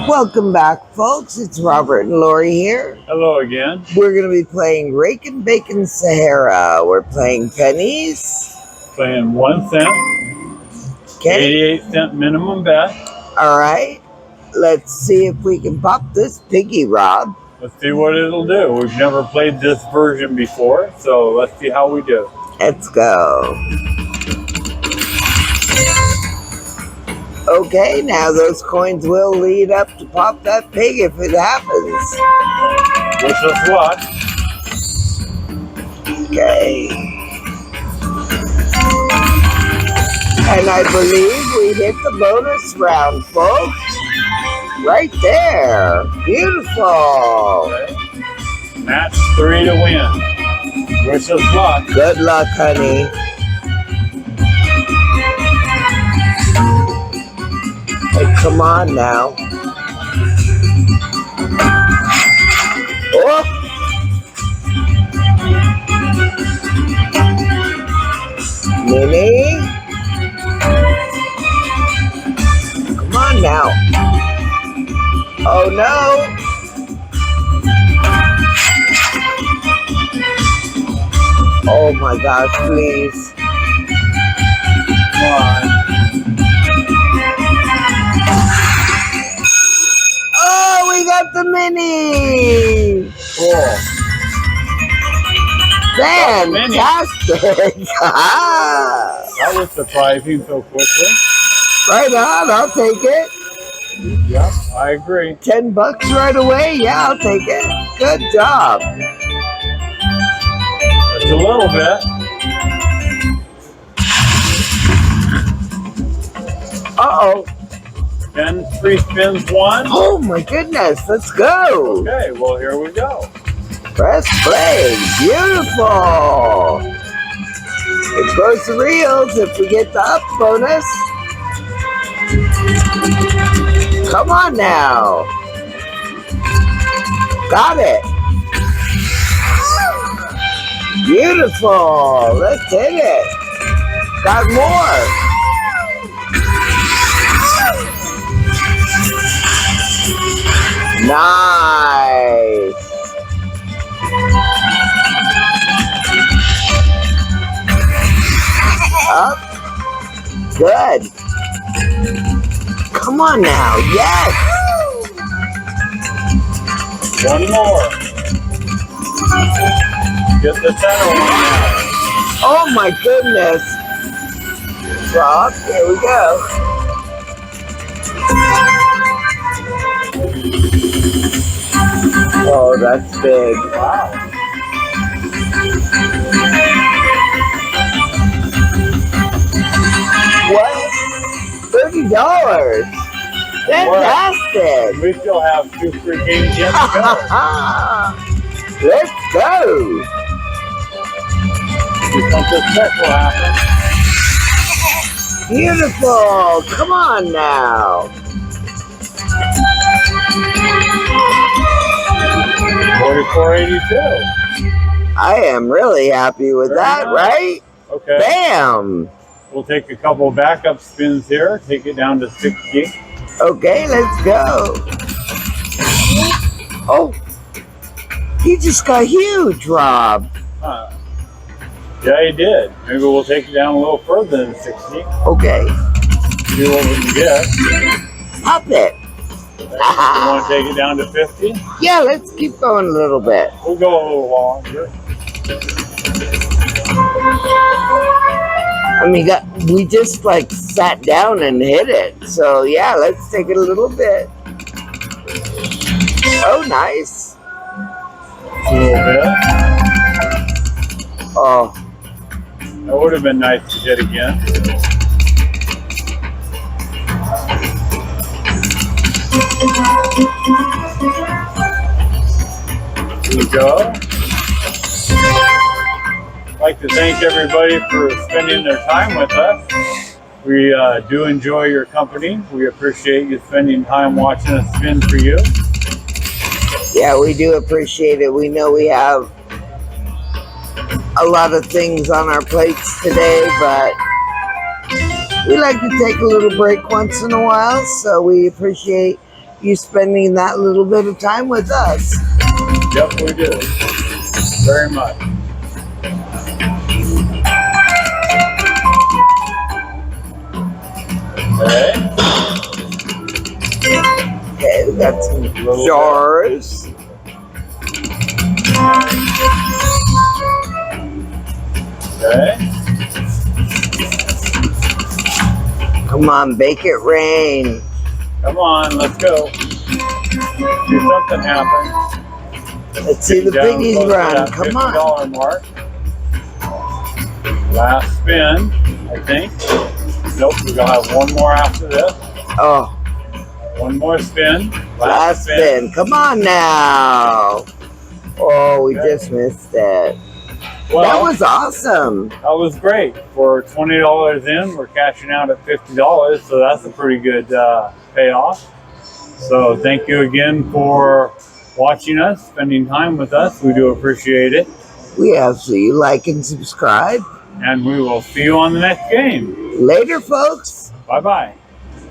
Welcome back, folks. It's Robert and Lori here. Hello again. We're going to be playing Rakin Bacon Sahara. We're playing pennies. Playing 1 cent, Okay. 88-cent minimum bet. All right. Let's see if we can pop this piggy, Rob. Let's see what it'll do. We've never played this version before, so let's see how we do. Let's go. Okay, now those coins will lead up to pop that pig if it happens. Wish us luck. Okay. And I believe we hit the bonus round, folks. Right there. Beautiful. Okay. Match 3 to win. Wish us luck. Good luck, honey. Hey, come on now. Oh! Minnie? Come on now. Oh no! Oh my gosh, please. Come on. Oh, we got the mini! Cool. Fantastic! That was surprising so quickly. Right on, I'll take it. Yep, I agree. $10 right away? Yeah, I'll take it. Good job. Just a little bit. Uh-oh. 10 free spins, 1. Oh my goodness, let's go. Okay, well, here we go. Press play. Beautiful. It goes to reels if we get the up bonus. Come on now. Got it. Beautiful. Let's hit it. Got more. Nice. Up. Good. Come on now. Yes. 1 more. Get the center one now. Oh my goodness. Rob, here we go. Oh, that's big. Wow. What? $30. Fantastic. We still have 2 free games yet to go. Let's go. See something special happen. Beautiful. Come on now. 44.82. I am really happy with that, right? Okay. Bam. We'll take a couple backup spins here. Take it down to 60. Okay, let's go. Oh, he just got huge, Rob. Huh. Yeah, he did. Maybe we'll take it down a little further than 60. Okay, See what we can get. pop it. You want to take it down to 50? Yeah, let's keep going a little bit. We'll go a little longer. I mean, we just like sat down and hit it. So yeah, let's take it a little bit. Oh, nice. A little bit. Oh, That would have been nice to hit again. Here we go. I'd like to thank everybody for spending their time with us. We do enjoy your company. We appreciate you spending time watching us spin for you. yeah, we do appreciate it. We know we have a lot of things on our plates today, but we like to take a little break once in a while, so we appreciate you spending that little bit of time with us. Yep, we do. Very much. Okay. Okay, we got some jars. Okay. Come on, make it rain. Come on, let's go. See something happen. Let's see the piggies run. Come on. $50 mark. Last spin, I think. Nope, we're gonna have one more after this. Oh. One more spin. Last spin. Come on now. Oh, we just missed it. Well, that was awesome. That was great. For $20 in, we're cashing out at $50, so that's a pretty good payoff. So thank you again for watching us, spending time with us. We do appreciate it. We ask that you like and subscribe. And we will see you on the next game. Later, folks. Bye-bye.